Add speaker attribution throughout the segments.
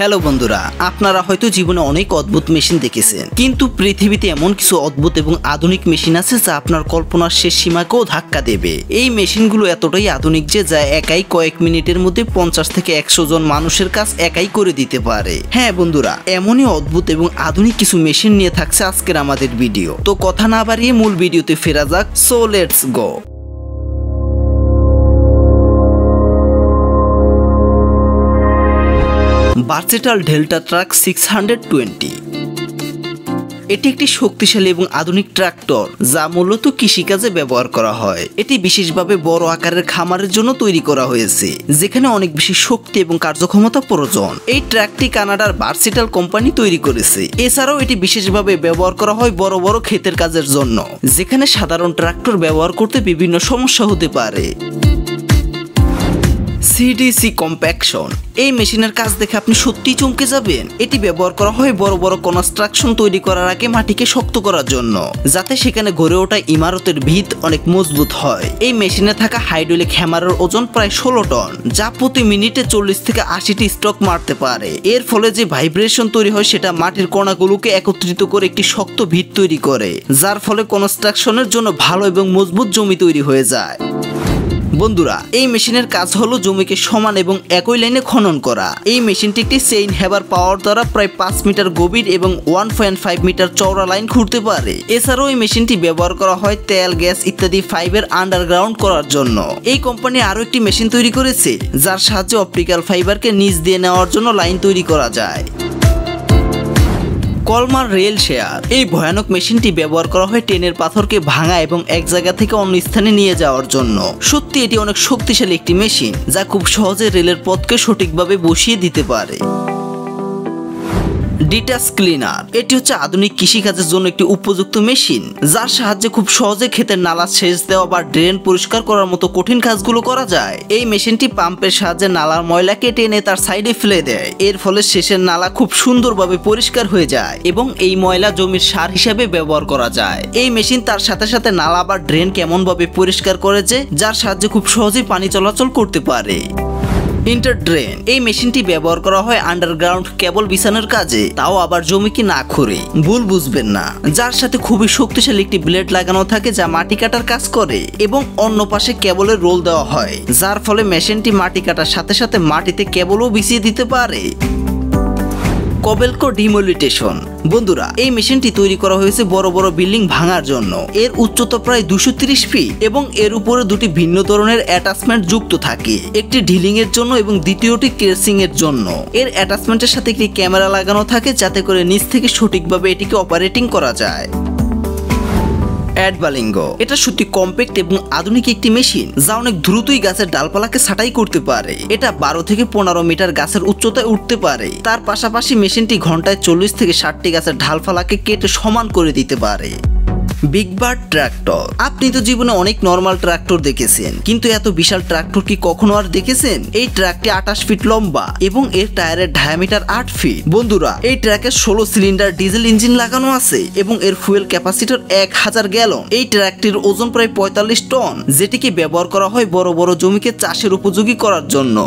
Speaker 1: Hello বন্ধুরা, আপনারা হয়তো জীবনে অনেক অদ্ভুত মেশিন দেখেছেন, কিন্তু পৃথিবীতে এমন কিছু অদ্ভুত এবং আধুনিক মেশিন আছে যা আপনার কল্পনার শেষ সীমাকেও ধাক্কা দেবে। এই মেশিনগুলো এতটাই আধুনিক যে যা একাই কয়েক মিনিটের মধ্যে 50 থেকে 100 জন মানুষের কাজ একাই করে দিতে পারে। হ্যাঁ বন্ধুরা, এমনই অদ্ভুত এবং আধুনিক কিছু মেশিন নিয়ে থাকছে আজকের আমাদের ভিডিও। তো কথা না বাড়িয়ে মূল ভিডিওতে ফেরা যাক। So let's go. Versatile delta truck 620। এটি একটি শক্তিশালী এবং আধুনিক ট্রাক্টর যা মূলত কৃষিকাজে ব্যবহার করা হয়। এটি বিশেষভাবে বড় আকারের খামারের জন্য তৈরি করা হয়েছে, যেখানে অনেক বেশি শক্তি এবং কার্যক্ষমতা প্রয়োজন। এই ট্রাকটি কানাডার ভার্সেটাল কোম্পানি তৈরি করেছে। এছাড়াও এটি বিশেষভাবে ব্যবহার করা হয় বড় বড় ক্ষেতের কাজের জন্য, যেখানে সাধারণ ট্রাক্টর ব্যবহার করতে বিভিন্ন সমস্যা হতে পারে। CDC compaction. এই মেশিনের কাজ দেখে আপনি সত্যিই চমকে যাবেন। এটি ব্যবহার করা হয় বড় বড় কনস্ট্রাকশন তৈরি করার আগে মাটিকে শক্ত করার জন্য, যাতে সেখানে গড়ে ওঠা ইমারতের ভিত অনেক মজবুত হয়। এই মেশিনে থাকা হাইড্রোলিক হ্যামারের ওজন প্রায় 16 টন, যা প্রতি মিনিটে 40 থেকে 80টি স্ট্রোক মারতে পারে। এর ফলে যে ভাইব্রেশন তৈরি হয় সেটা মাটির কণাগুলোকে একত্রিত করে একটি শক্ত ভিত তৈরি করে, যার ফলে কনস্ট্রাকশনের জন্য ভালো এবং মজবুত জমি তৈরি হয়ে যায়। বন্ধুরা, এই মেশিনের কাজ হলো জমিকে সমান এবং একই লাইনে খনন করা। এই মেশিনটি একটি চেইন হ্যাবার পাওয়ার দ্বারা প্রায় 5 মিটার গভীর এবং 1.5 মিটার চওড়া লাইন খুঁড়তে পারে। এছাড়াও এই মেশিনটি ব্যবহার করা হয় তেল, গ্যাস ইত্যাদি ফাইবার আন্ডারগ্রাউন্ড করার জন্য। এই কোম্পানি আরও একটি মেশিন তৈরি করেছে যার সাহায্যে অপটিক্যাল ফাইবারকে নিচ দিয়ে নেওয়ার জন্য লাইন তৈরি করা যায়। কলমার রেল শেয়ার। এই ভয়ানক মেশিনটি ব্যবহার করা হয় ট্রেনের পাথরকে ভাঙা এবং এক জায়গা থেকে অন্য স্থানে নিয়ে যাওয়ার জন্য। সত্যি এটি অনেক শক্তিশালী একটি মেশিন যা খুব সহজে রেলের পথকে সঠিকভাবে বসিয়ে দিতে পারে। Detach cleaner. এটি হচ্ছে আধুনিক কৃষিকাজের জন্য একটি উপযুক্ত মেশিন, যার সাহায্যে খুব সহজে ক্ষেতের নালা সেচ দেওয়া বা ড্রেন পরিষ্কার করার মতো কঠিন কাজগুলো করা যায়। এই মেশিনটি পাম্পের সাহায্যে নালার ময়লাকে টেনে তার সাইডে ফেলে দেয়। এর ফলে শেষের নালা খুব সুন্দরভাবে পরিষ্কার হয়ে যায় এবং এই ময়লা জমির সার হিসেবে ব্যবহার করা যায়। এই মেশিন তার সাথে সাথে নালা বা ড্রেন কেমনভাবে পরিষ্কার করে যে যার সাহায্যে খুব সহজেই পানি চলাচল করতে পারে। ইন্টারড্রেন। এই মেশিনটি ব্যবহার করা হয় আন্ডারগ্রাউন্ড কেবল বিছানোর কাজে, তাও আবার জমিকে না খুঁড়ে। ভুল বুঝবেন না, যার সাথে খুবই শক্তিশালী একটি ব্লেড লাগানো থাকে যা মাটি কাটার কাজ করে এবং অন্য পাশে কেবলের রোল দেওয়া হয়, যার ফলে মেশিনটি মাটি কাটার সাথে সাথে মাটিতে কেবলও বিছিয়ে দিতে পারে। কবেলকো ডিমোলিটেশন। বন্ধুরা, এই মেশিনটি তৈরি করা হয়েছে বড় বড় বিল্ডিং ভাঙার জন্য। এর উচ্চতা প্রায় 230 ফিট এবং এর উপরে দুটি ভিন্ন ধরনের অ্যাটাচমেন্ট যুক্ত থাকে, একটি ঢিলিং এর জন্য এবং দ্বিতীয়টি ক্রেসিং এর জন্য। এর অ্যাটাচমেন্টের সাথে একটি ক্যামেরা লাগানো থাকে যাতে করে নিচ থেকে সঠিকভাবে এটিকে অপারেটিং করা যায়। অ্যাডবালিঙ্গো। এটা সত্যি কম্প্যাক্ট এবং আধুনিক একটি মেশিন যা অনেক দ্রুতই গাছের ডালপালাকে ছাঁটাই করতে পারে। এটা 12 থেকে 15 মিটার গাছের উচ্চতায় উঠতে পারে। তার পাশাপাশি মেশিনটি ঘন্টায় 40 থেকে 60টি গাছের ডালপালাকে কেটে সমান করে দিতে পারে। Big bird tractor. আপনি তো জীবনে অনেক নরমাল ট্রাক্টর দেখেছেন, কিন্তু এত বিশাল ট্রাক্টর কি কখনো আর দেখেছেন? এই ট্রাকটি 28 ফিট লম্বা এবং এর টায়ারের ডায়ামিটার 8 ফিট। বন্ধুরা, এই ট্রাকে 16 সিলিন্ডার ডিজেল ইঞ্জিন লাগানো আছে এবং এর ফুয়েল ক্যাপাসিটার 1000 গ্যালন। এই ট্রাকটির ওজন প্রায় 45 টন, যেটিকে ব্যবহার করা হয় বড় বড় জমিকে চাষের উপযোগী করার জন্য।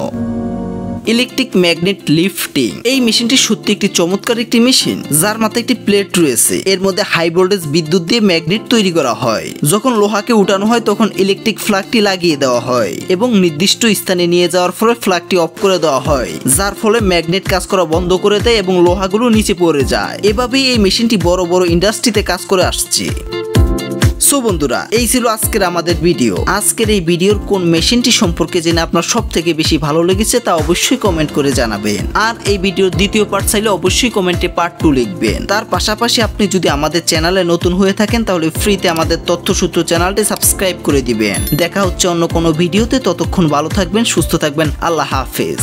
Speaker 1: Electric magnet lifting. এই মেশিনটি সত্যি একটি চমৎকার একটি মেশিন যার মাথায় একটি প্লেট রয়েছে। এর মধ্যে হাই ভোল্টেজ বিদ্যুৎ দিয়ে ম্যাগনেট তৈরি করা হয়। যখন লোহাকে উঠানো হয় তখন ইলেকট্রিক ফ্ল্যাগটি লাগিয়ে দেওয়া হয় এবং নির্দিষ্ট স্থানে নিয়ে যাওয়ার ফলে ফ্ল্যাগটি অফ করে দেওয়া হয়, যার ফলে ম্যাগনেট কাজ করা বন্ধ করে দেয় এবং লোহাগুলো নিচে পড়ে যায়। এভাবেই এই মেশিনটি বড় বড় ইন্ডাস্ট্রিতে কাজ করে আসছে। সো বন্ধুরা, এই ছিল আজকের আমাদের ভিডিও। আজকের এই ভিডিওর কোন মেশিনটি সম্পর্কে জেনে আপনার সব থেকে বেশি ভালো লেগেছে তা অবশ্যই কমেন্ট করে জানাবেন। আর এই ভিডিওর দ্বিতীয় পার্ট চাইলে অবশ্যই কমেন্টে পার্ট 2 লিখবেন। তার পাশাপাশি আপনি যদি আমাদের চ্যানেলে নতুন হয়ে থাকেন তাহলে ফ্রিতে আমাদের তথ্যসূত্র চ্যানেলটি সাবস্ক্রাইব করে দিবেন। দেখা হচ্ছে অন্য কোনো ভিডিওতে। ততক্ষণ ভালো থাকবেন, সুস্থ থাকবেন। আল্লাহ হাফেজ।